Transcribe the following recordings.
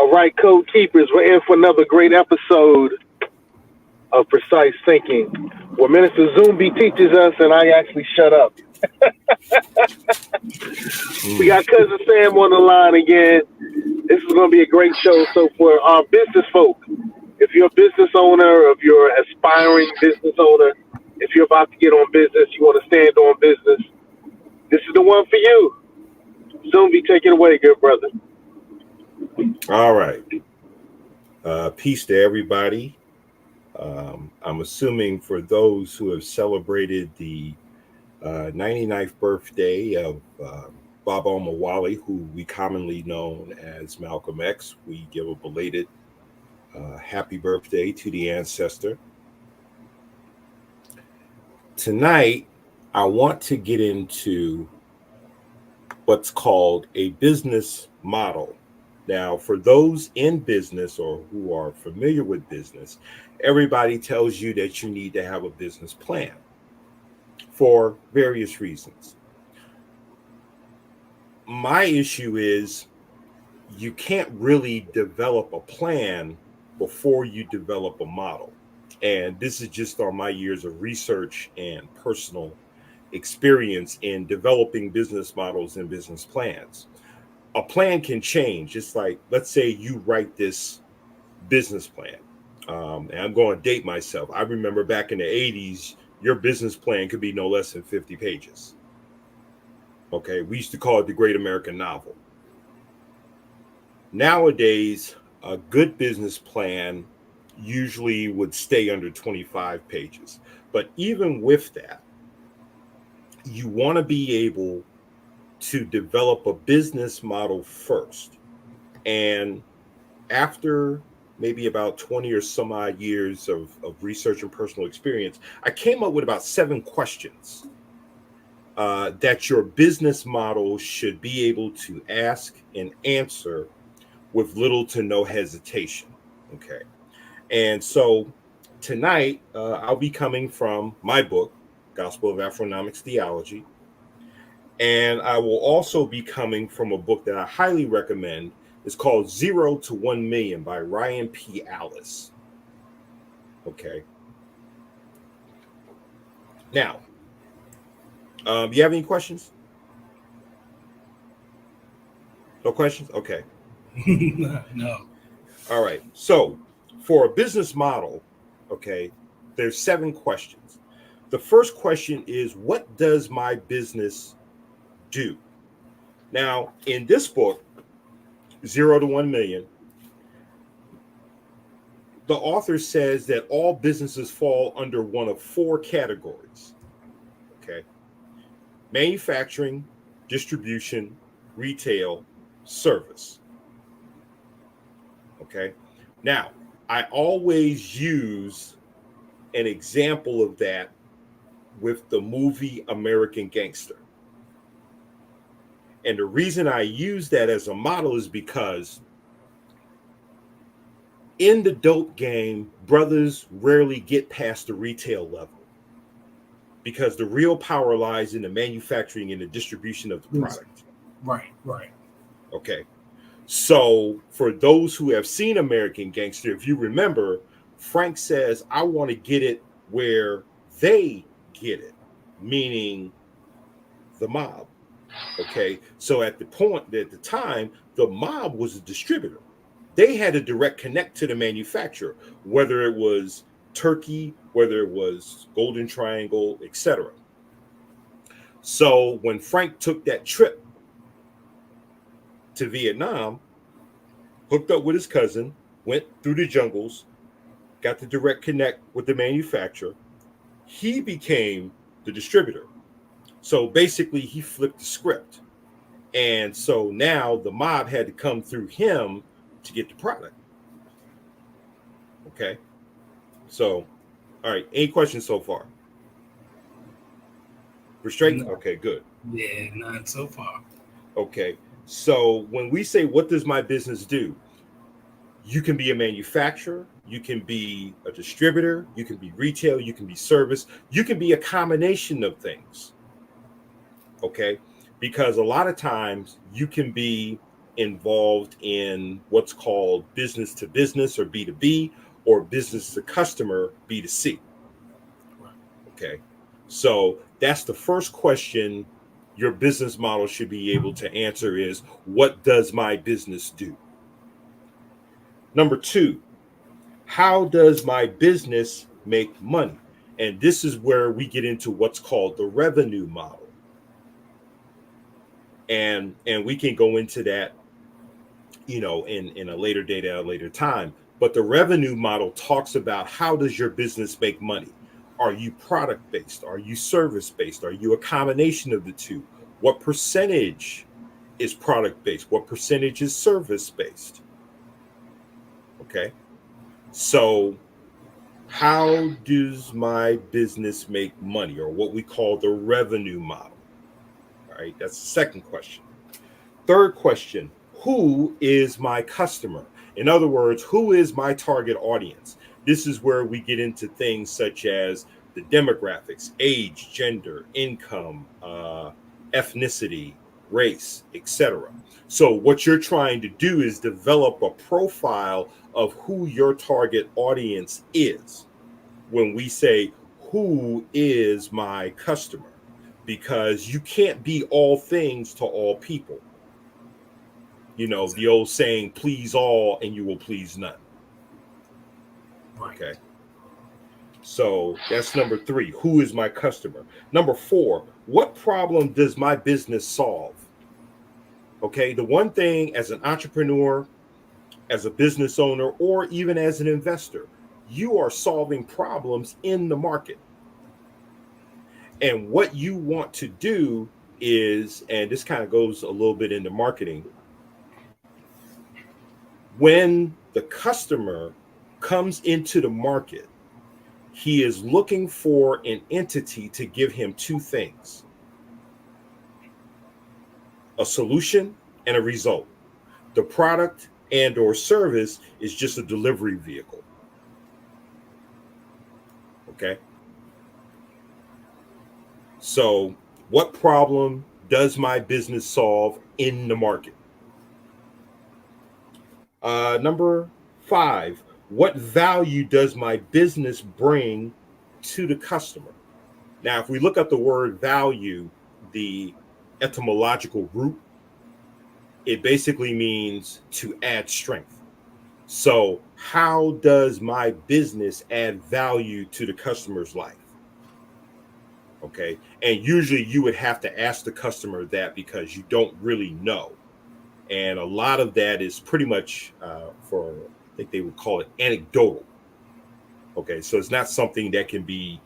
All right, code keepers, we're in for another great episode of Precise Thinking, where Minister Zumbi teaches us and I actually shut up. We got Cousin Sam on the line again. This is going to be a great show. So for our business folk, if you're a business owner, if you're an aspiring business owner, if you're about to get on business, you want to stand on business, this is the one for you. Zumbi, take it away, good brother. All right. Peace to everybody. I'm assuming for those who have celebrated the 99th birthday of Baba Omowale, who we commonly known as Malcolm X, we give a belated happy birthday to the ancestor. Tonight, I want to get into what's called a business model. Now, for those in business or who are familiar with business, everybody tells you that you need to have a business plan for various reasons. My issue is you can't really develop a plan before you develop a model. And this is just on my years of research and personal experience in developing business models and business plans. A plan can change. It's like, let's say you write this business plan. And I'm going to date myself. I remember back in the 80s, your business plan could be no less than 50 pages. Okay, we used to call it the Great American Novel. Nowadays, a good business plan usually would stay under 25 pages. But even with that, you want to be able to develop a business model first. And after maybe about 20 or some odd years of research and personal experience, I came up with about 7 questions that your business model should be able to ask and answer with little to no hesitation. Okay. And so tonight, I'll be coming from my book, Gospel of Afro-Nomics Theology. And I will also be coming from a book that I highly recommend. It's called 0 to 1 Million by Ryan P. Alice. Okay. Now, you have any questions? No questions? Okay. No. All right. So for a business model, okay, there's 7 questions. The first question is, what does my business do? Now, in this book, 0 to 1 million, the author says that all businesses fall under one of 4 categories. Okay. Manufacturing, distribution, retail, service. Okay. Now, I always use an example of that with the movie American Gangster. And the reason I use that as a model is because in the dope game, brothers rarely get past the retail level because the real power lies in the manufacturing and the distribution of the product. Right. Okay. So for those who have seen American Gangster, if you remember, Frank says, I want to get it where they get it, meaning the mob. Okay. So at the time, the mob was a distributor. They had a direct connect to the manufacturer, whether it was Turkey, whether it was Golden Triangle, etc. So when Frank took that trip to Vietnam, hooked up with his cousin, went through the jungles, got the direct connect with the manufacturer, he became the distributor. So basically, he flipped the script. And so now the mob had to come through him to get the product. Okay. So, all right. Any questions so far? We're straight? No. Okay, good. Yeah, none so far. Okay. So when we say, what does my business do? You can be a manufacturer, you can be a distributor, you can be retail, you can be service, you can be a combination of things. Okay. Because a lot of times you can be involved in what's called business to business or B2B, or business to customer B2C. Okay. So that's the first question your business model should be able to answer is, what does my business do? Number two, how does my business make money? And this is where we get into what's called the revenue model. And we can go into that, in a later date at a later time. But the revenue model talks about, how does your business make money? Are you product based? Are you service based? Are you a combination of the two? What percentage is product based? What percentage is service based? Okay. So how does my business make money, or what we call the revenue model? All right. That's the second question. Third question, who is my customer? In other words, who is my target audience? This is where we get into things such as the demographics, age, gender, income, ethnicity, race, etc. So what you're trying to do is develop a profile of who your target audience is when we say, who is my customer? Because you can't be all things to all people. The old saying, please all and you will please none. Okay. So that's number three. Who is my customer? Number four, what problem does my business solve? Okay. The one thing as an entrepreneur, as a business owner, or even as an investor, you are solving problems in the market. And what you want to do is, and this kind of goes a little bit into marketing, when the customer comes into the market, he is looking for an entity to give him two things: a solution and a result. The product and or service is just a delivery vehicle. Okay. So what problem does my business solve in the market? Number five, what value does my business bring to the customer? Now, if we look at the word value, the etymological root, it basically means to add strength. So how does my business add value to the customer's life? Okay. And usually you would have to ask the customer that, because you don't really know. And a lot of that is pretty much I think they would call it anecdotal. Okay, so it's not something that can be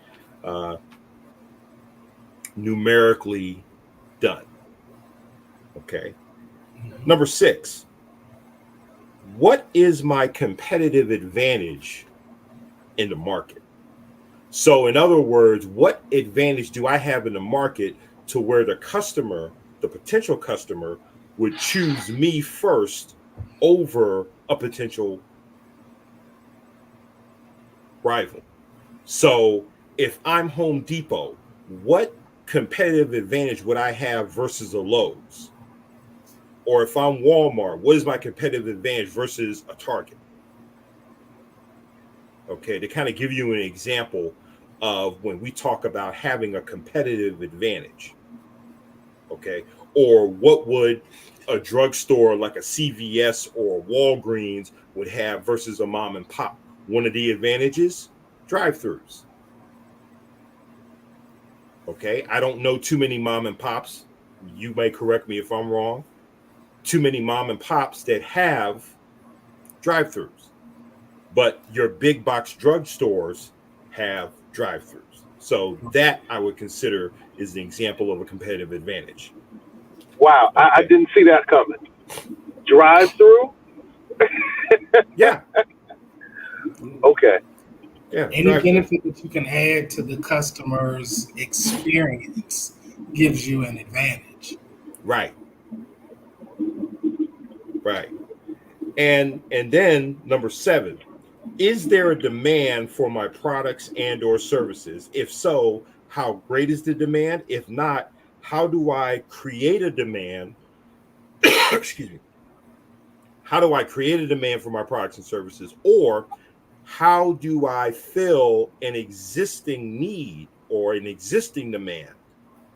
numerically done. Okay. Number six, what is my competitive advantage in the market? So in other words, what advantage do I have in the market to where the customer, the potential customer, would choose me first over a potential rival? So if I'm Home Depot, what competitive advantage would I have versus a Lowe's? Or if I'm Walmart, what is my competitive advantage versus a Target? Okay, to kind of give you an example of when we talk about having a competitive advantage. Okay, or what would a drugstore like a CVS or Walgreens would have versus a mom and pop? One of the advantages, drive-throughs. Okay, I don't know too many mom and pops. You may correct me if I'm wrong. Too many mom and pops that have drive-throughs, but your big box drugstores have drive-throughs. So that I would consider is the example of a competitive advantage. Wow, Okay. I didn't see that coming. Drive through? Yeah. Okay. Yeah. Any benefit that you can add to the customer's experience gives you an advantage. Right. Right. And then number 7, is there a demand for my products and or services? If so, how great is the demand? If not, how do I create a demand excuse me, how do I create a demand for my products and services, or how do I fill an existing need or an existing demand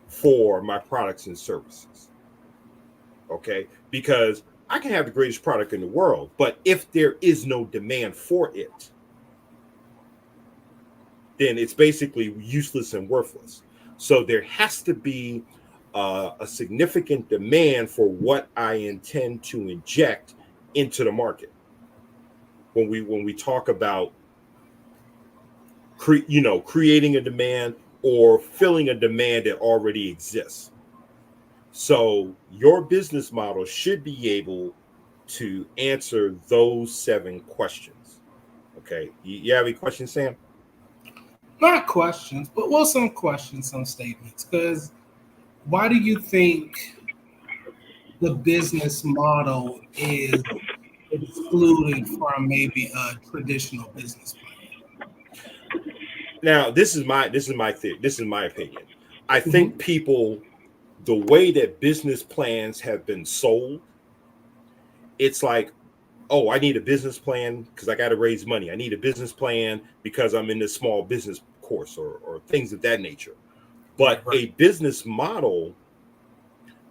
for my products and services? Okay, because I can have the greatest product in the world, but if there is no demand for it, then it's basically useless and worthless. So there has to be a significant demand for what I intend to inject into the market. When we talk about creating a demand or filling a demand that already exists. So your business model should be able to answer those 7 questions. Okay. You have any questions, Sam? Not questions, but well, some questions, some statements. Because why do you think the business model is excluded from maybe a traditional business plan? Now, this is my theory. This is my opinion. I think Mm-hmm. people, the way that business plans have been sold, it's like, oh, I need a business plan because I got to raise money. I need a business plan because I'm in this small business course, or things of that nature. But Right. a business model,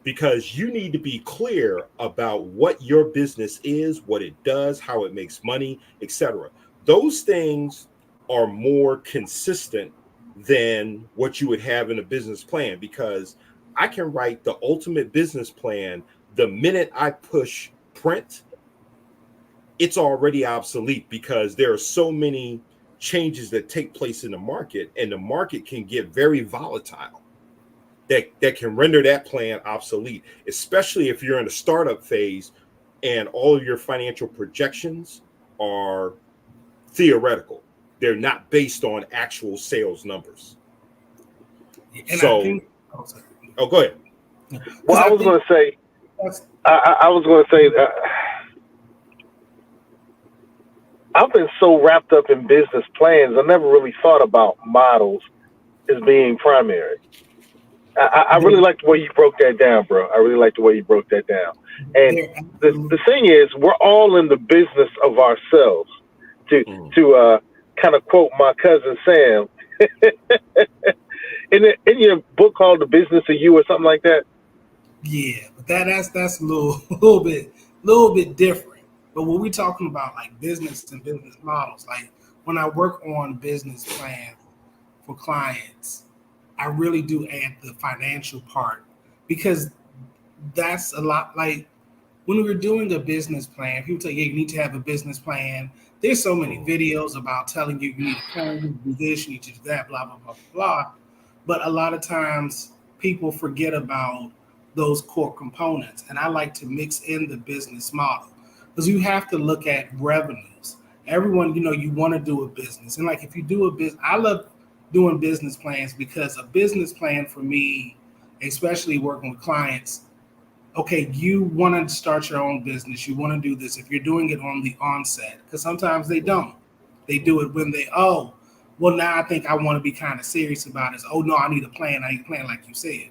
because you need to be clear about what your business is, what it does, how it makes money, etc. Those things are more consistent than what you would have in a business plan, because I can write the ultimate business plan the minute I push print. It's already obsolete because there are so many changes that take place in the market, and the market can get very volatile that can render that plan obsolete, especially if you're in a startup phase and all of your financial projections are theoretical. They're not based on actual sales numbers. And I So, think, oh, sorry. go ahead. Well, Because I I was think going to say, that's I was going to say that I've been so wrapped up in business plans, I never really thought about models as being primary. I really they're, like the way you broke that down, bro. I really like the way you broke that down. And they're the absolutely thing is, we're all in the business of ourselves. To Mhm. kind of quote my cousin Sam, in your book called The Business of You or something like that. yeah, but that's a little little bit different. But when we're talking about like business and business models, like when I work on business plans for clients, I really do add the financial part because that's a lot like when we're doing a business plan, people tell you, you need to have a business plan. There's so many Mhm. videos about telling you need a plan, you do this, you need to do that, blah, blah, blah, blah. But a lot of times people forget about those core components. And I like to mix in the business model because you have to look at revenues. Everyone, you want to do a business. And like if you do a business, I love doing business plans because a business plan for me, especially working with clients, okay, you want to start your own business, you want to do this, if you're doing it on the onset, because sometimes they don't. They do it when well, now I think I want to be kind of serious about it. Oh, no, I need a plan. I need a plan, like you said.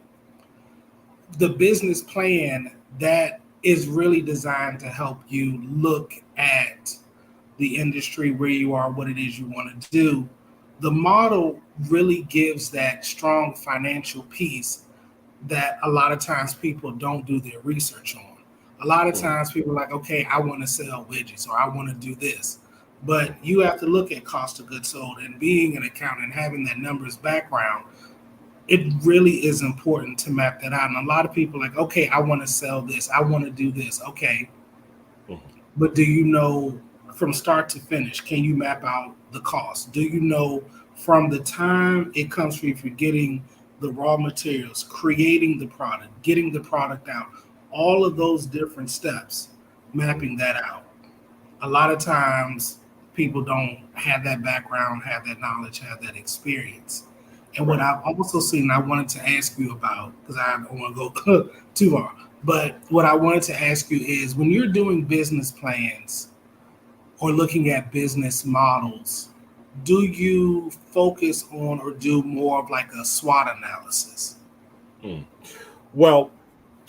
The business plan that is really designed to help you look at the industry, where you are, what it is you want to do. The model really gives that strong financial piece that a lot of times people don't do their research on. A lot of Mhm. times people are like, okay, I want to sell widgets or I want to do this. But you have to look at cost of goods sold, and being an accountant, having that numbers background, it really is important to map that out. And a lot of people are like, okay, I want to sell this, I want to do this. Okay, Mhm. but do you know from start to finish? Can you map out the cost? Do you know from the time it comes from, if you're getting the raw materials, creating the product, getting the product out, all of those different steps, mapping that out? A lot of times people don't have that background, have that knowledge, have that experience. And what Right. I've also seen, I wanted to ask you about, because I don't want to go too far, but what I wanted to ask you is when you're doing business plans or looking at business models, do you focus on or do more of like a SWOT analysis? Mm. Well,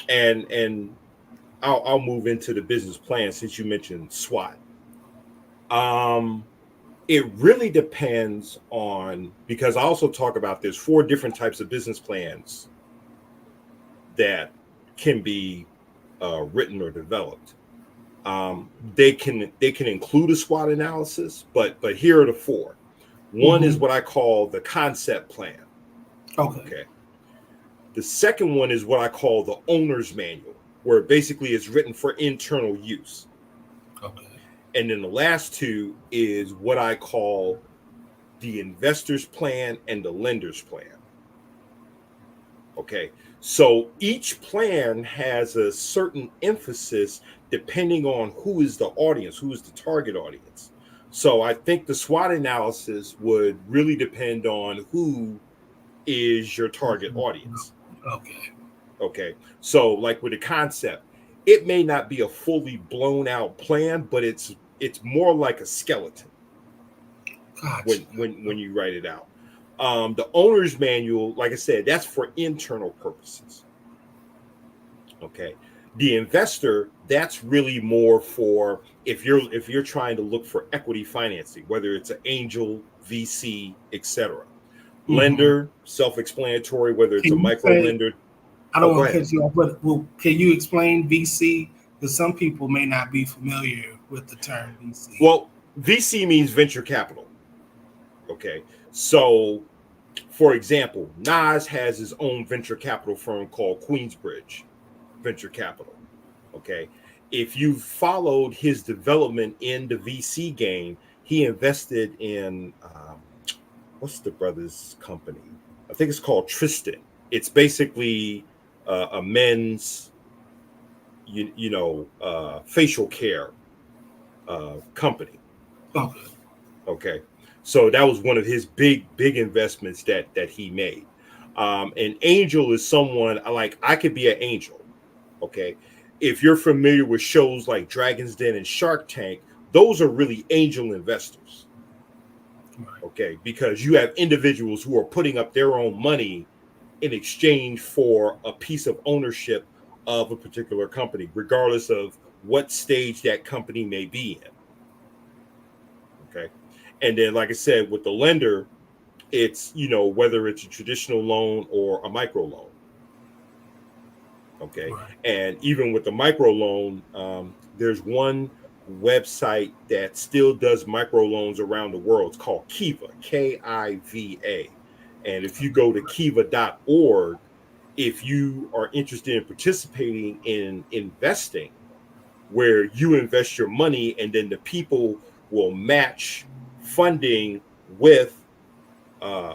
and I'll move into the business plan since you mentioned SWOT. It really depends on, because I also talk about there's 4 different types of business plans that can be written or developed. They can include a SWOT analysis, but here are the 4. One is what I call the concept plan. Okay. The second one is what I call the owner's manual, where basically it's written for internal use. Okay. And then the last 2 is what I call the investor's plan and the lender's plan. Okay. So each plan has a certain emphasis depending on who is the audience, who is the target audience. So I think the SWOT analysis would really depend on who is your target audience. Okay. Okay. So like with the concept, it may not be a fully blown out plan, but it's more like a skeleton. Gotcha. When you write it out. The owner's manual, like I said, that's for internal purposes. Okay. The investor, that's really more for if you're trying to look for equity financing, whether it's an angel, VC, etc. Lender, self-explanatory, whether it's a micro lender. I don't want to cut you off, but can you explain VC? Because some people may not be familiar with the term VC. Well, VC means venture capital. Okay. So, for example, Nas has his own venture capital firm called Queensbridge Venture Capital. Okay. If you followed his development in the VC game, he invested in what's the brother's company? I think it's called Tristan. It's basically a men's, facial care company. Okay. So that was one of his big investments that he made. An angel is someone like I could be an angel. Okay. If you're familiar with shows like Dragon's Den and Shark Tank, those are really angel investors. Okay. Because you have individuals who are putting up their own money in exchange for a piece of ownership of a particular company, regardless of what stage that company may be in. Okay. And then, like I said, with the lender, it's, whether it's a traditional loan or a micro loan. Okay. Right. And even with the micro loan, there's one website that still does micro loans around the world. It's called Kiva, Kiva. And if you go to kiva.org, if you are interested in participating in investing, where you invest your money and then the people will match funding with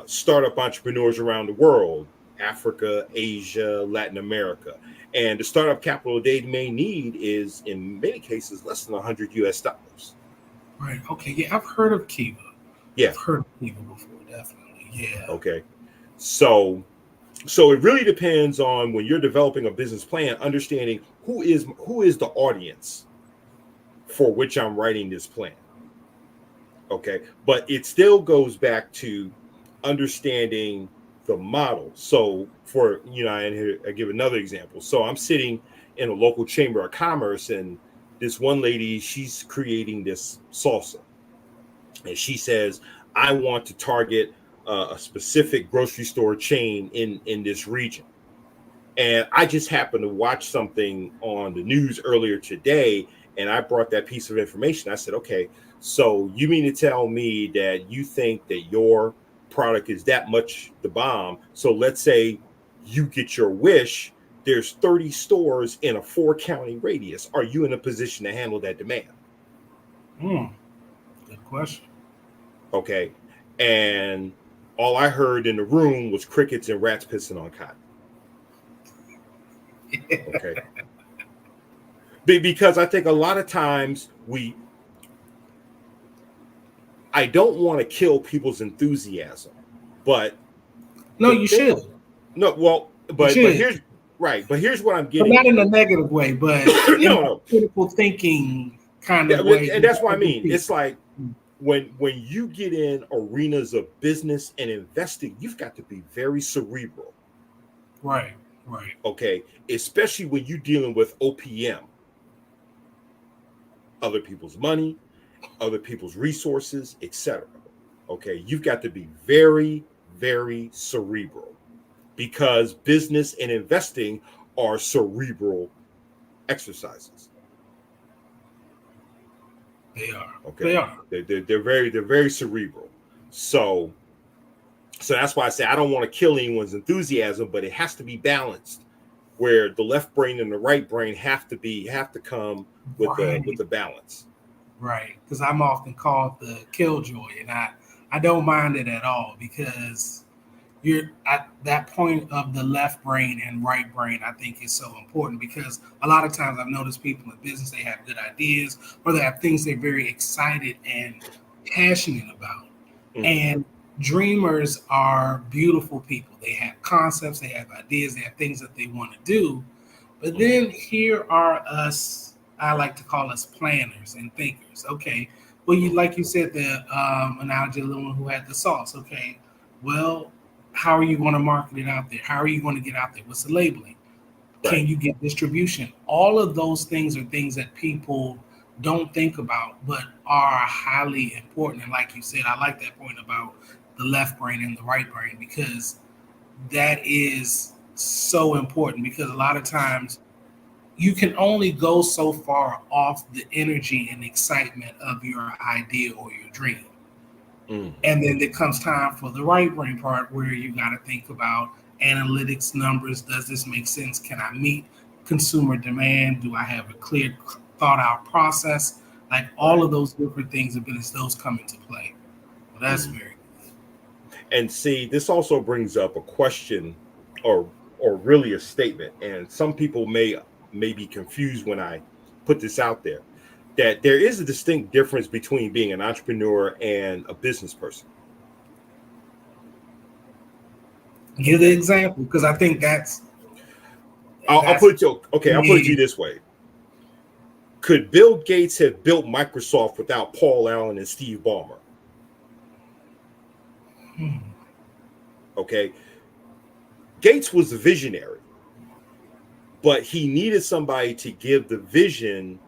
startup entrepreneurs around the world, Africa, Asia, Latin America. And the startup capital they may need is, in many cases, less than $100 US. Right. Okay. Yeah, I've heard of Kiva. Yeah. I've heard of Kiva before, definitely. Yeah. Okay. So it really depends on, when you're developing a business plan, understanding who is the audience for which I'm writing this plan. Okay. But it still goes back to understanding the model. So for, and here I give another example. So I'm sitting in a local chamber of commerce, and this one lady, she's creating this salsa. And she says, I want to target a specific grocery store chain in this region. And I just happened to watch something on the news earlier today, and I brought that piece of information. I said, okay, so you mean to tell me that you think that your product is that much the bomb? So let's say you get your wish. There's 30 stores in a 4-county radius. Are you in a position to handle that demand? Good question. Okay. And all I heard in the room was crickets and rats pissing on cotton. Okay. Because I think a lot of times I don't want to kill people's enthusiasm, but no, you should. No, well, but here's what I'm getting. But not in a negative way, but no, critical thinking kind of way. And that's what I mean. It's like when you get in arenas of business and investing, you've got to be very cerebral. Right. Okay. Especially when you're dealing with OPM. other people's money, other people's resources, etc. Okay, you've got to be very, very cerebral, because business and investing are cerebral exercises. They are. Okay, They are. they're very cerebral. So that's why I say I don't want to kill anyone's enthusiasm, but it has to be balanced, where the left brain and the right brain have to come with the balance. Right, because I'm often called the killjoy, and I don't mind it at all, because you're at that point of the left brain and right brain. I think is so important, because a lot of times I've noticed people in business, they have good ideas, or they have things they're very excited and passionate about. Mhm. And dreamers are beautiful people. They have concepts, they have ideas, they have things that they want to do. But then here are us, I like to call us planners and thinkers. Okay, well, you, like you said, the analogy of the one who had the sauce. Okay, well, how are you going to market it out there? How are you going to get out there? What's the labeling? Right. Can you get distribution? All of those things are things that people don't think about, but are highly important. And like you said, I like that point about the left brain and the right brain, because that is so important, because a lot of times you can only go so far off the energy and excitement of your idea or your dream. Mm. And then there comes time for the right brain part, where you got to think about analytics, numbers. Does this make sense? Can I meet consumer demand? Do I have a clear, thought out process? Like all of those different things, abilities, those come into play. Well, that's very. And see, this also brings up a question, or really a statement, and some people may be confused when I put this out there, that there is a distinct difference between being an entrepreneur and a business person. Give the example, because I think I'll put it to I'll put it to you this way. Could Bill Gates have built Microsoft without Paul Allen and Steve Ballmer? Okay. Gates was a visionary, but he needed somebody to give the vision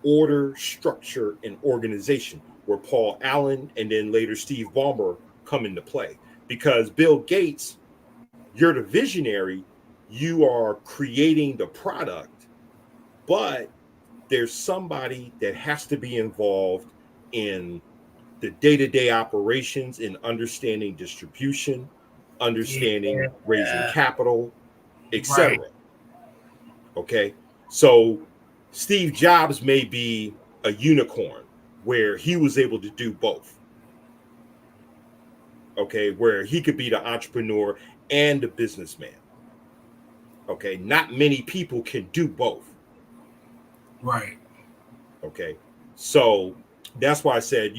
order, structure, and organization, where Paul Allen and then later Steve Ballmer come into play. Because Bill Gates, you're the visionary, you are creating the product, but there's somebody that has to be involved in the day-to-day operations, in understanding distribution, understanding raising capital, etc. Right. Okay, so Steve Jobs may be a unicorn where he was able to do both. Okay, where he could be the entrepreneur and the businessman. Okay, not many people can do both. Right. Okay, so that's why I said,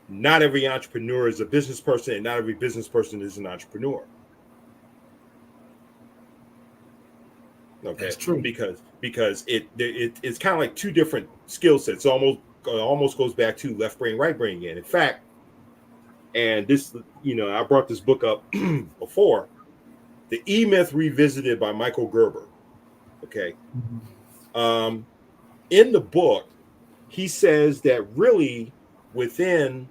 not every entrepreneur is a business person, and not every business person is an entrepreneur. Okay, That's true. because it's kind of like two different skill sets. Almost goes back to left brain, right brain again. In fact, and this, I brought this book up before, The E-Myth Revisited by Michael Gerber. Okay, in the book, he says that really within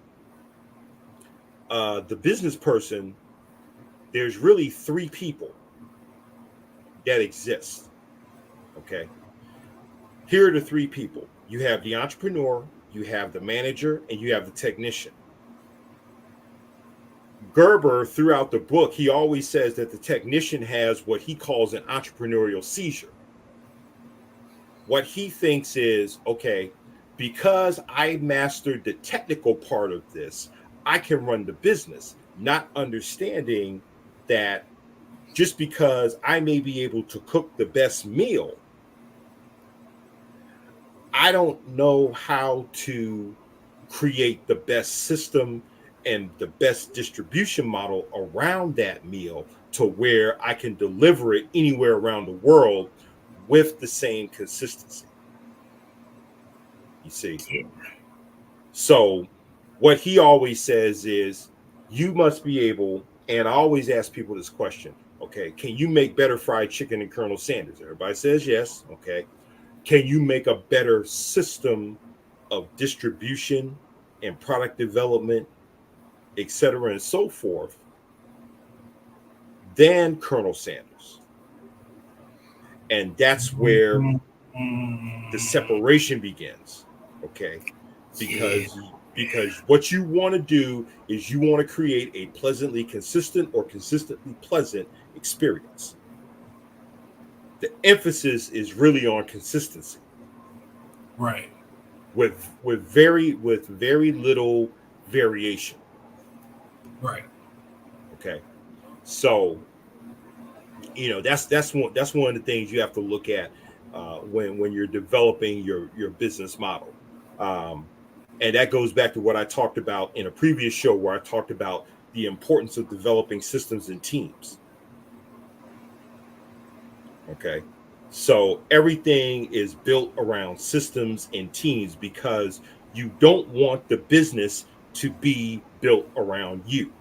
the business person, there's really three people that exist. Okay. Here are the three people. You have the entrepreneur, you have the manager, and you have the technician. Gerber, throughout the book, he always says that the technician has what he calls an entrepreneurial seizure. What he thinks is, okay, because I mastered the technical part of this, I can run the business, not understanding that just because I may be able to cook the best meal, I don't know how to create the best system and the best distribution model around that meal to where I can deliver it anywhere around the world with the same consistency. You see? So what he always says is, you must be able, and I always ask people this question, okay, can you make better fried chicken than Colonel Sanders? Everybody says yes. Okay. Can you make a better system of distribution and product development, et cetera, and so forth, than Colonel Sanders. And that's where the separation begins. Okay. Because what you want to do is you want to create a pleasantly consistent or consistently pleasant experience. The emphasis is really on consistency. Right. With very little variation. Right. Okay. So, that's one of the things you have to look at when you're developing your business model. And that goes back to what I talked about in a previous show, where I talked about the importance of developing systems and teams. Okay. So everything is built around systems and teams, because you don't want the business to be built around you.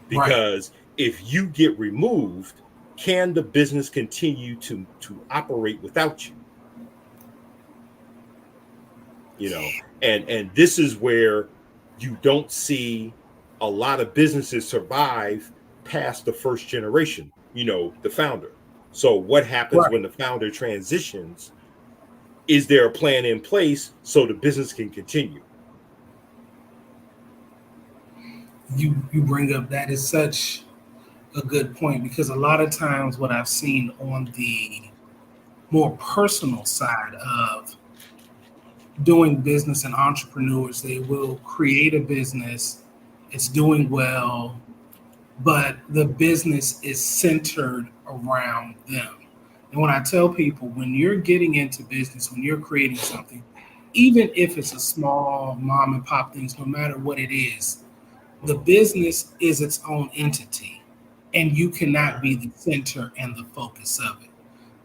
Because if you get removed, can the business continue to operate without you? And this is where you don't see a lot of businesses survive past the first generation, the founder. So what happens when the founder transitions? Is there a plan in place so the business can continue? You bring up, that is such a good point, because a lot of times what I've seen on the more personal side of doing business and entrepreneurs, they will create a business, it's doing well, but the business is centered around them. And when I tell people, when you're getting into business, when you're creating something, even if it's a small mom and pop things, no matter what it is, the business is its own entity, and you cannot be the center and the focus of it.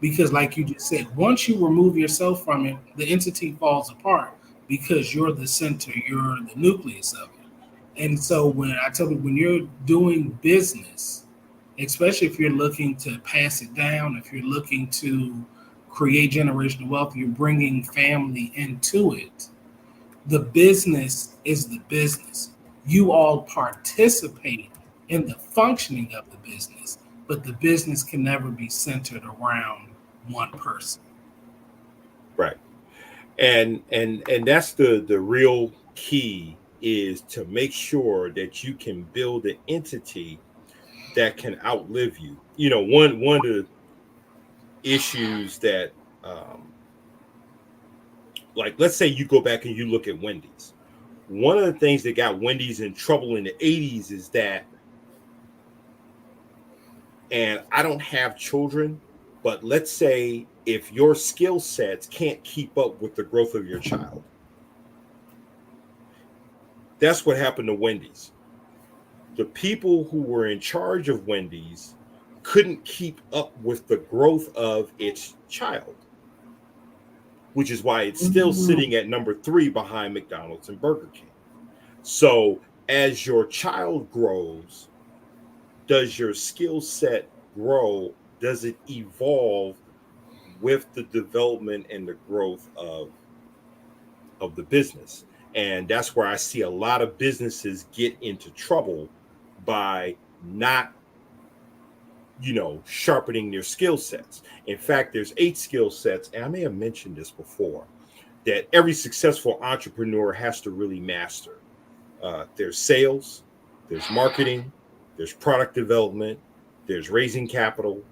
Because like you just said, once you remove yourself from it, the entity falls apart, because you're the center, you're the nucleus of it. And so when I tell you, when you're doing business, especially if you're looking to pass it down, if you're looking to create generational wealth, you're bringing family into it, the business is the business. You all participate in the functioning of the business, but the business can never be centered around one person. Right. And that's the real key, is to make sure that you can build an entity that can outlive you. One of the issues that like, let's say you go back and you look at Wendy's. One of the things that got Wendy's in trouble in the 80s is that, and I don't have children, but let's say if your skill sets can't keep up with the growth of your child, that's what happened to Wendy's. The people who were in charge of Wendy's couldn't keep up with the growth of its child, which is why it's still sitting at number 3 behind McDonald's and Burger King. So as your child grows, does your skill set grow? Does it evolve with the development and the growth of the business? And that's where I see a lot of businesses get into trouble by not, sharpening their skill sets. In fact, there's 8 skill sets, and I may have mentioned this before, that every successful entrepreneur has to really master. There's sales, there's marketing, there's product development, there's raising capital,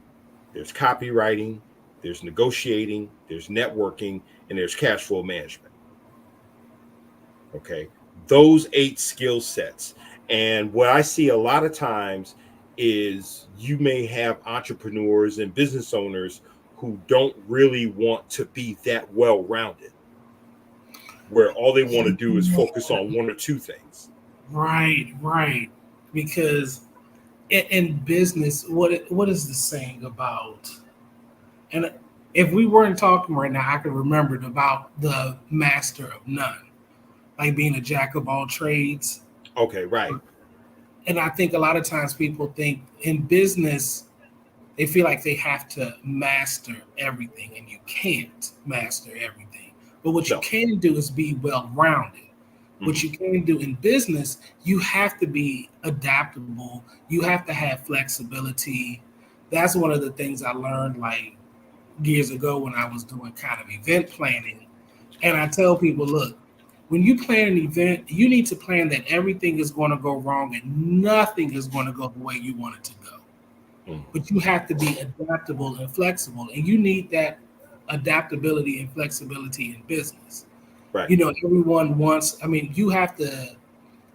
there's copywriting, there's negotiating, there's networking, and there's cash flow management. Okay, those 8 skill sets. And what I see a lot of times is you may have entrepreneurs and business owners who don't really want to be that well-rounded, where all they want to do is focus on 1 or 2 things. Right. Because in business, what is the saying about? And if we weren't talking right now, I could remember it, about the master of none, like being a jack of all trades. Okay, right. And I think a lot of times people think in business, they feel like they have to master everything, and you can't master everything. But what you No. can do is be well-rounded. What Mhm. you can do in business, you have to be adaptable. You have to have flexibility. That's one of the things I learned like years ago when I was doing kind of event planning. And I tell people, look, when you plan an event, you need to plan that everything is going to go wrong and nothing is going to go the way you want it to go. Mhm. But you have to be adaptable and flexible. And you need that adaptability and flexibility in business. Right. You know, everyone wants, I mean, you have to,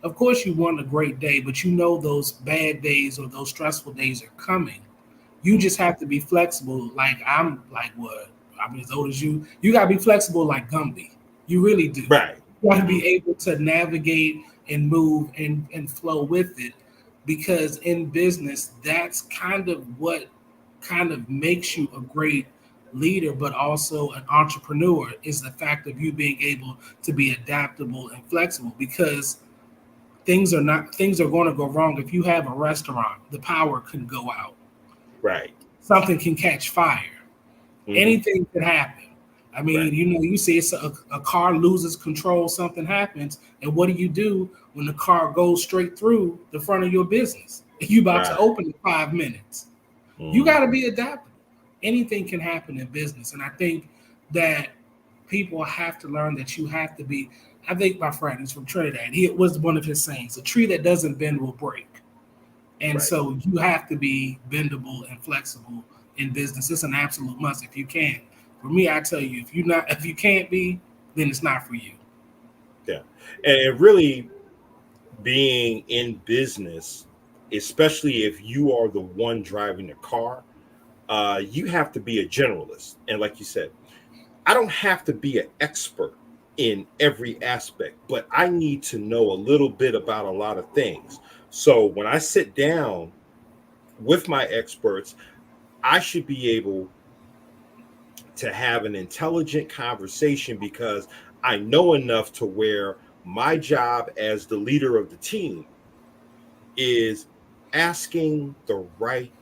of course, you want a great day, but you know those bad days or those stressful days are coming. You just have to be flexible. Like I'm like what? I'm as old as you. You gotta be flexible like Gumby. You really do. Right. You gotta Mhm. be able to navigate and move and flow with it. Because in business, that's kind of what kind of makes you a great leader, but also an entrepreneur is the fact of you being able to be adaptable and flexible because things are going to go wrong. If you have a restaurant, the power can go out, Right. something can catch fire, Mhm. anything can happen. I Right. mean, you know, you see it's a car loses control, something happens, and what do when the car goes straight through the front of your business? You about to Right. open in 5 minutes. You Mhm. got to be adaptable. Anything can happen in business, and I think that people have to learn that you have to be. I think my friend is from Trinidad. He was one of his sayings: "A tree that doesn't bend will break." And Right. so you have to be bendable and flexible in business. It's an absolute must if you can. For me, I tell you, if you can't be, then it's not for you. Yeah. And really being in business, especially if you are the one driving the car, you have to be a generalist. And like you said, I don't have to be an expert in every aspect, but I need to know a little bit about a lot of things. So when I sit down with my experts, I should be able to have an intelligent conversation because I know enough to where my job as the leader of the team is asking the right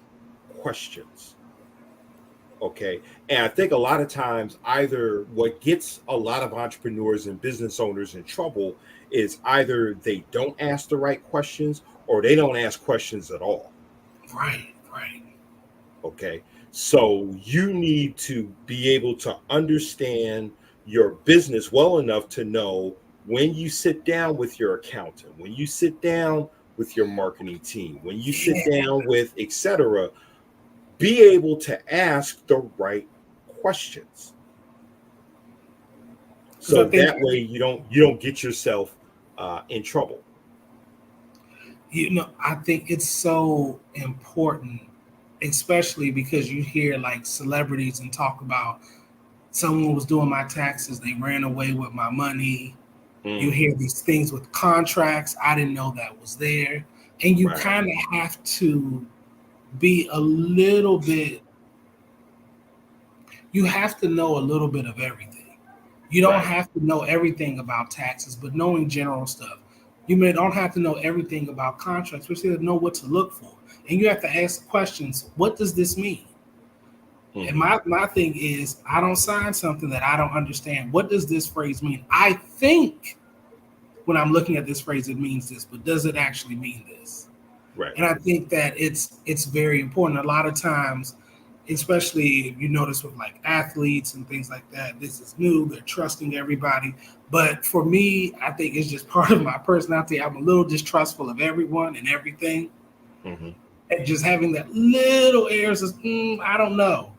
questions. Okay. And I think a lot of times, either what gets a lot of entrepreneurs and business owners in trouble is either they don't ask the right questions or they don't ask questions at all. Right, right. Okay. So you need to be able to understand your business well enough to know when you sit down with your accountant, when you sit down with your marketing team, when you sit Yeah, down with etc., be able to ask the right questions. because I So think that way you don't get yourself in trouble. I think it's so important, especially because you hear like celebrities and talk about someone was doing my taxes, they ran away with my money. You Mm, hear these things with contracts. I didn't know that was there. And you right, kind of have to be a little bit, you have to know a little bit of everything. You don't right, have to know everything about taxes, but knowing general stuff. You may don't have to know everything about contracts, but you have to know what to look for. And you have to ask questions. What does this mean? And hmm, my thing is, I don't sign something that I don't understand. What does this phrase mean? I think when I'm looking at this phrase, it means this, but does it actually mean this? right, And I think that it's very important. A lot of times, especially if you notice with like athletes and things like that, this is new. They're trusting everybody. But for me, I think it's just part of my personality. I'm a little distrustful of everyone and everything. hmm, And just having that little airs of, I don't know,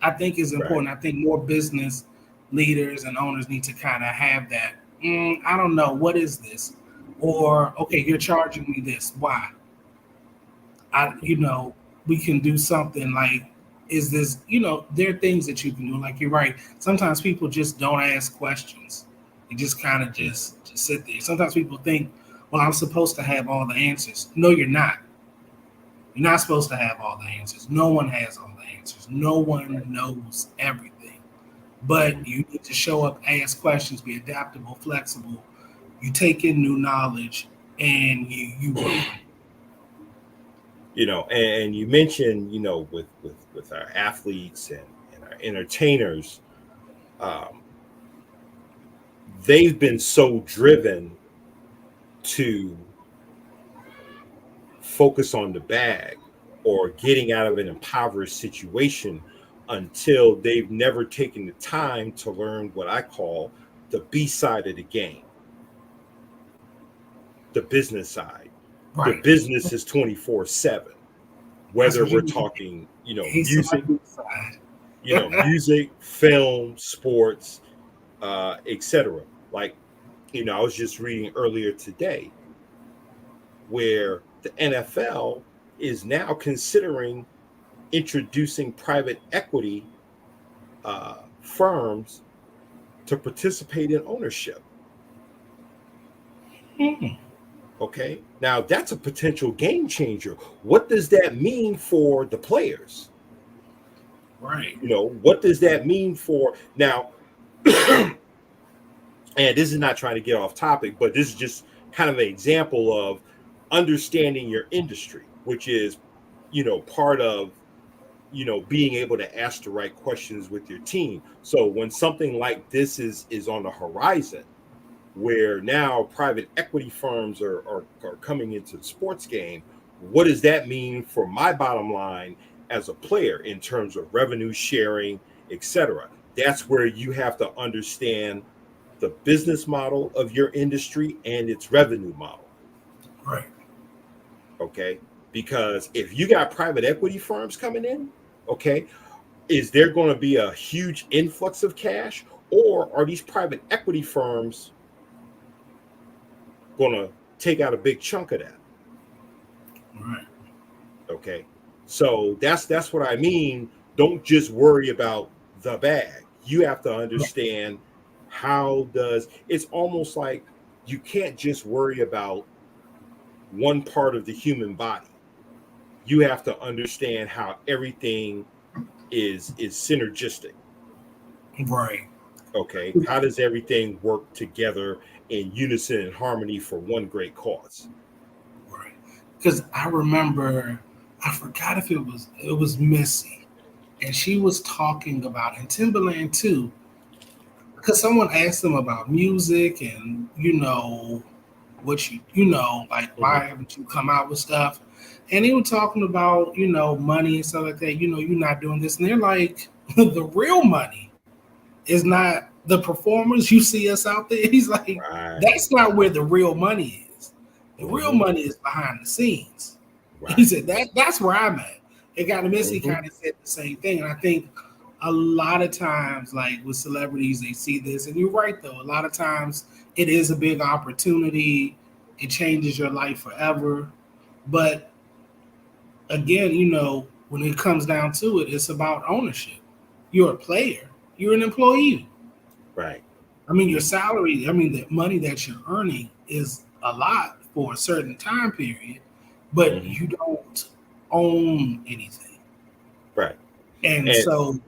I think is right, important. I think more business leaders and owners need to kind of have that. I don't know. What is this? Or, okay, you're charging me this. Why? hmm, We can do something like, is this, there are things that you can do. Like you're right. Sometimes people just don't ask questions. You just kind of hmm, just sit there. Sometimes people think, well, I'm supposed to have all the answers. No, you're not. You're not supposed to have all the answers. No one has all the answers. No one right, knows everything. But hmm. you need to show up, ask questions, be adaptable, flexible. You take in new knowledge and you work from it. And you mentioned, with our athletes and our entertainers, um, they've been so driven to focus on the bag or getting out of an impoverished situation until they've never taken the time to learn what I call the B side of the game, the business side. The Right. business is 24/7, That's whether what we're you talking, he's music, somebody side. music, film, sports, etc. Like, I was just reading earlier today where the NFL is now considering introducing private equity firms to participate in ownership. Hmm. Okay. Now that's a potential game changer. What does that mean for the players? Right. What does that mean for now? And this is not trying to get off topic, but this is just kind of an example of understanding your industry, which is, part of, being able to ask the right questions with your team. So when something like this is on the horizon, where now private equity firms are coming into the sports game, what does that mean for my bottom line as a player in terms of revenue sharing, etc.? That's where you have to understand the business model of your industry and its revenue model. Right. Okay. Because if you got private equity firms coming in, okay, is there going to be a huge influx of cash, or are these private equity firms going to take out a big chunk of that? Right. Okay. So that's what I mean. Don't just worry about the bag. You have to understand it's almost like you can't just worry about one part of the human body. You have to understand how everything is synergistic. Right. Okay. How does everything work together in unison and harmony for one great cause? Right. Because I remember, I forgot if it was Missy, and she was talking about, and Timberland too, because someone asked them about music and what like Mhm. why haven't you come out with stuff, and he was talking about money and stuff like that. You're not doing this, and they're like, the real money is not the performers you see us out there. He's like, Right. that's not where the real money is. The real Hmm. money is behind the scenes. He Right. said that's where I'm at. It got to Missy Hmm. kind of said the same thing. And I think a lot of times, like with celebrities, they see this, and you're right though. A lot of times it is a big opportunity. It changes your life forever. But again, when it comes down to it, it's about ownership. You're a player. You're an employee. Right. I mean, your salary, I mean, the money that you're earning is a lot for a certain time period, but Hmm. you don't own anything. Right. And And so,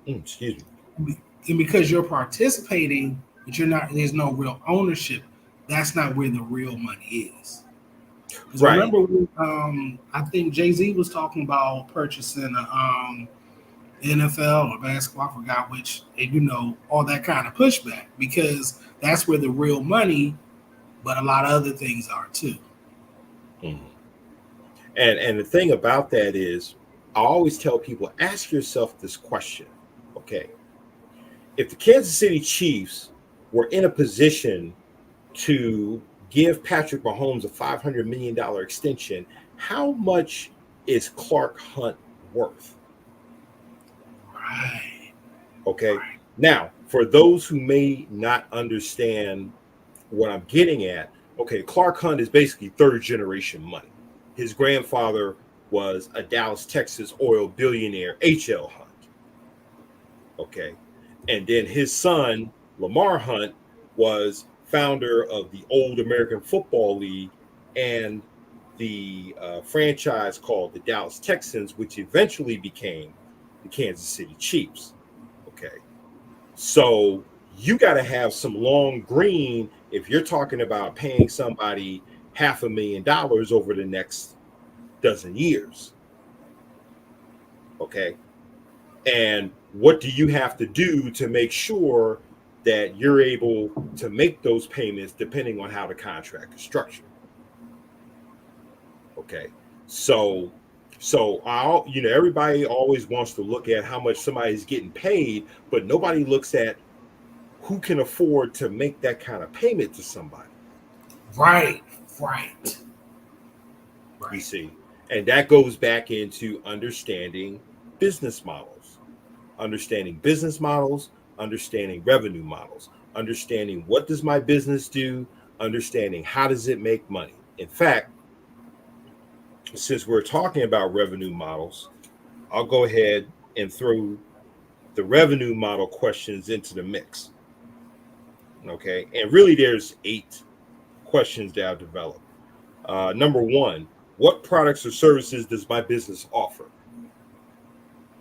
excuse me. and because you're participating, but there's no real ownership, that's not where the real money is. Because Right. remember, when, I think Jay-Z was talking about purchasing a NFL or basketball, I forgot which, and all that kind of pushback, because that's where the real money, but a lot of other things are too. Mhm. And the thing about that is, I always tell people, ask yourself this question. Okay, if the Kansas City Chiefs were in a position to give Patrick Mahomes a $500 million extension, how much is Clark Hunt worth? Right, Okay. right, Now, for those who may not understand what I'm getting at, okay, Clark Hunt is basically third generation money. His grandfather was a Dallas, Texas oil billionaire, H.L. Hunt. Okay. And then his son, Lamar Hunt, was founder of the Old American Football League and the franchise called the Dallas Texans, which eventually became the Kansas City Chiefs. Okay. So you got to have some long green if you're talking about paying somebody $500,000 over the next dozen years. Okay. And what do you have to do to make sure that you're able to make those payments depending on how the contract is structured. Okay. So everybody always wants to look at how much somebody's getting paid, but nobody looks at who can afford to make that kind of payment to somebody. Right. You see, and that goes back into understanding business models, understanding revenue models, understanding what does my business do, understanding how does it make money. In fact, since we're talking about revenue models, I'll go ahead and throw the revenue model questions into the mix. Okay, and really there's 8 questions that I've developed. Number 1, what products or services does my business offer?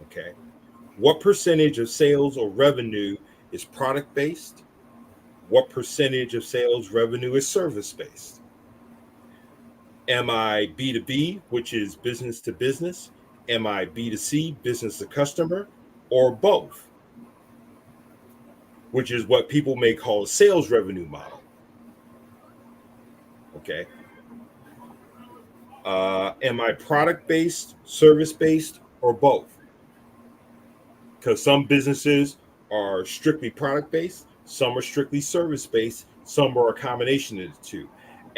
Okay. What percentage of sales or revenue is product based? What percentage of sales revenue is service based? Am I B2B, which is business to business? Am I B2C, business to customer, or both? Which is what people may call a sales revenue model. Okay. Am I product based, service based, or both? Because some businesses are strictly product based, some are strictly service based, some are a combination of the two.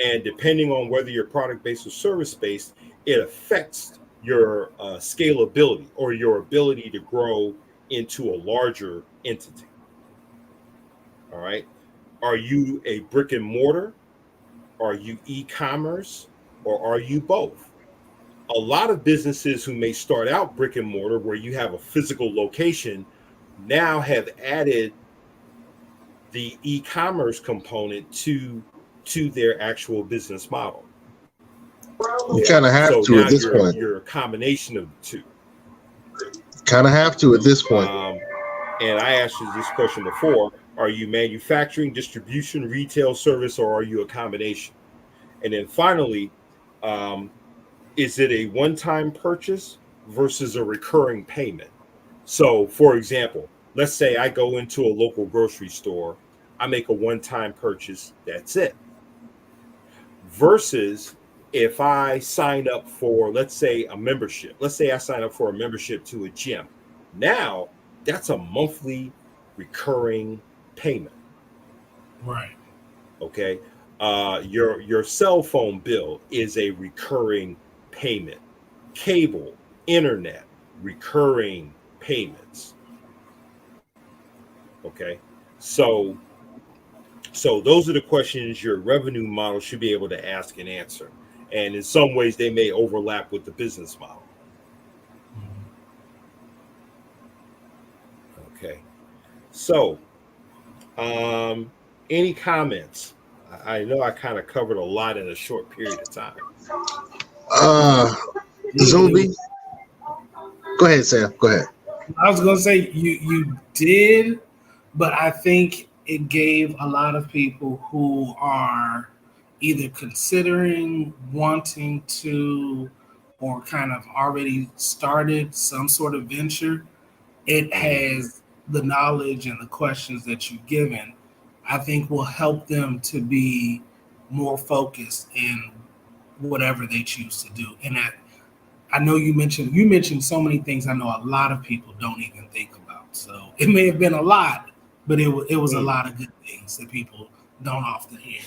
And depending on whether you're product based or service based, it affects your scalability or your ability to grow into a larger entity. All right. Are you a brick and mortar? Are you e-commerce? Or are you both? A lot of businesses who may start out brick and mortar, where you have a physical location, now have added the e-commerce component to their actual business model. You kind of have to at this point. You're a combination of the two. Kind of have to at this point. And I asked you this question before: are you manufacturing, distribution, retail, service, or are you a combination? And then finally, is it a one-time purchase versus a recurring payment? So, for example, let's say I go into a local grocery store, I make a one-time purchase, that's it. Versus if I sign up for, let's say, a membership. Let's say I sign up for a membership to a gym. Now, that's a monthly recurring payment. Right. Okay. Your cell phone bill is a recurring payment. Cable, internet, recurring payments. Okay. So those are the questions your revenue model should be able to ask and answer. And in some ways, they may overlap with the business model. Okay. So, any comments? I know I kind of covered a lot in a short period of time. Zumbi. Go ahead, Sam. Go ahead. I was gonna say you did, but I think it gave a lot of people who are either considering wanting to or kind of already started some sort of venture. It has the knowledge and the questions that you've given, I think will help them to be more focused in whatever they choose to do. And I know you mentioned so many things I know a lot of people don't even think about. So it may have been a lot, but it was a lot of good things that people don't often hear.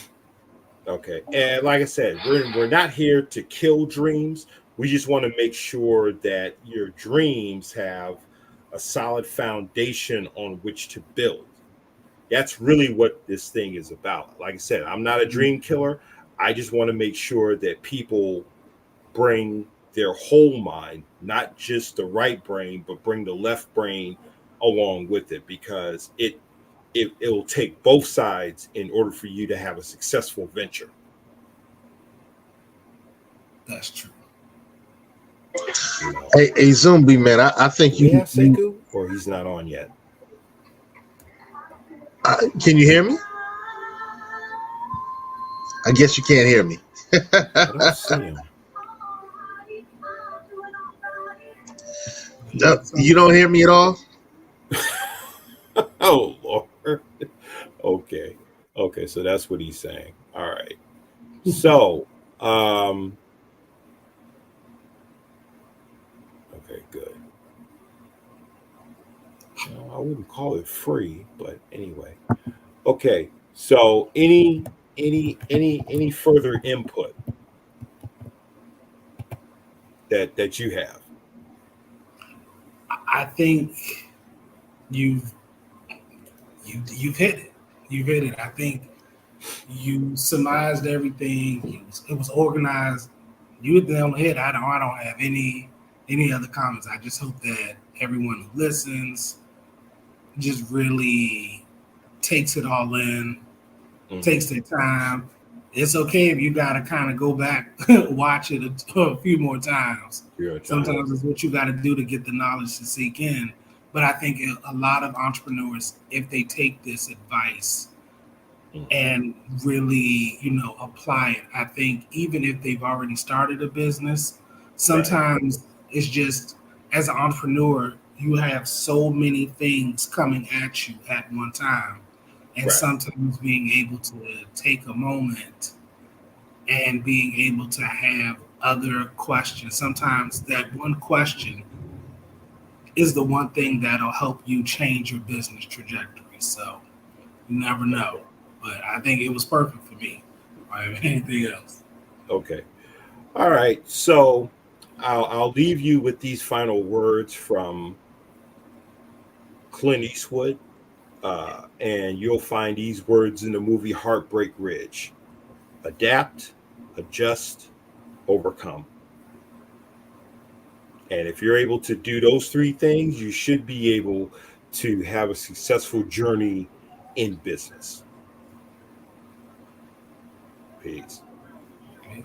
Okay. And like I said, we're not here to kill dreams. We just want to make sure that your dreams have a solid foundation on which to build. That's really what this thing is about. Like I said, I'm not a dream killer. I just want to make sure that people bring their whole mind, not just the right brain, but bring the left brain along with it, because it'll take both sides in order for you to have a successful venture. That's true. You know. Hey, Zumbi, man, I think you. Yeah, Sekou, or he's not on yet. Can you hear me? I guess you can't hear me. I don't see him. You don't hear me at all? Oh, Lord. Okay. Okay, so that's what he's saying. All right. So, okay, good. I wouldn't call it free, but anyway. Okay. So, any further input that you have? I think you've you've hit it. You've hit it. I think you surmised everything. It was organized. You hit the nail on the head. I don't have any other comments. I just hope that everyone who listens just really takes it all in, Mhm. takes their time. It's okay if you got to kind of go back, watch it a few more times. Your time. Sometimes it's what you got to do to get the knowledge to sink in. But I think a lot of entrepreneurs, if they take this advice Mhm. and really, apply it, I think even if they've already started a business, Right. sometimes it's just as an entrepreneur, you have so many things coming at you at one time. And Right. sometimes being able to take a moment and being able to have other questions. Sometimes that one question is the one thing that'll help you change your business trajectory. So you never know. Okay. But I think it was perfect for me. I have anything else. Okay. All right. So I'll leave you with these final words from Clint Eastwood, and you'll find these words in the movie Heartbreak Ridge: adapt, adjust, overcome. And if you're able to do those three things, you should be able to have a successful journey in business. Peace. Okay.